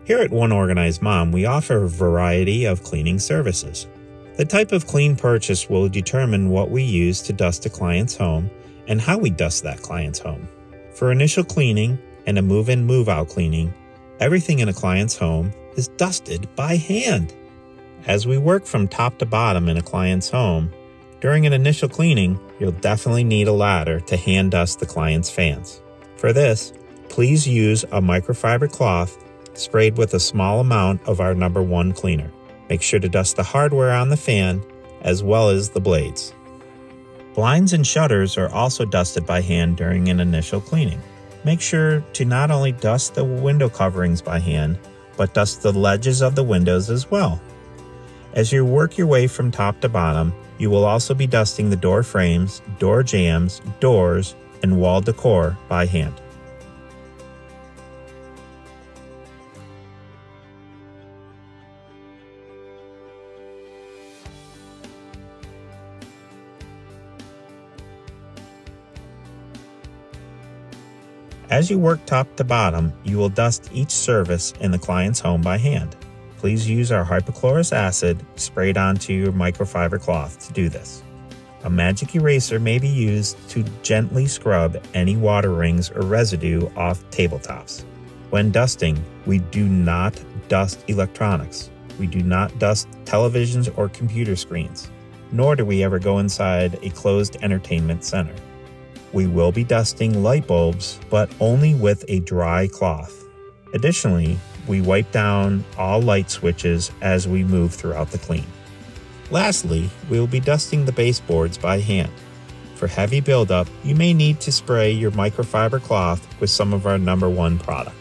Here at One Organized Mom, we offer a variety of cleaning services. The type of clean purchase will determine what we use to dust a client's home and how we dust that client's home. For initial cleaning and a move-in, move-out cleaning, everything in a client's home is dusted by hand. As we work from top to bottom in a client's home, during an initial cleaning, you'll definitely need a ladder to hand dust the client's fans. For this, please use a microfiber cloth sprayed with a small amount of our number 1 cleaner. Make sure to dust the hardware on the fan as well as the blades. Blinds and shutters are also dusted by hand during an initial cleaning. Make sure to not only dust the window coverings by hand, but dust the ledges of the windows as well. As you work your way from top to bottom, you will also be dusting the door frames, door jambs, doors, and wall decor by hand. As you work top to bottom, you will dust each surface in the client's home by hand. Please use our hypochlorous acid sprayed onto your microfiber cloth to do this. A magic eraser may be used to gently scrub any water rings or residue off tabletops. When dusting, we do not dust electronics. We do not dust televisions or computer screens, nor do we ever go inside a closed entertainment center. We will be dusting light bulbs, but only with a dry cloth. Additionally, we wipe down all light switches as we move throughout the clean. Lastly, we will be dusting the baseboards by hand. For heavy buildup, you may need to spray your microfiber cloth with some of our number 1 product.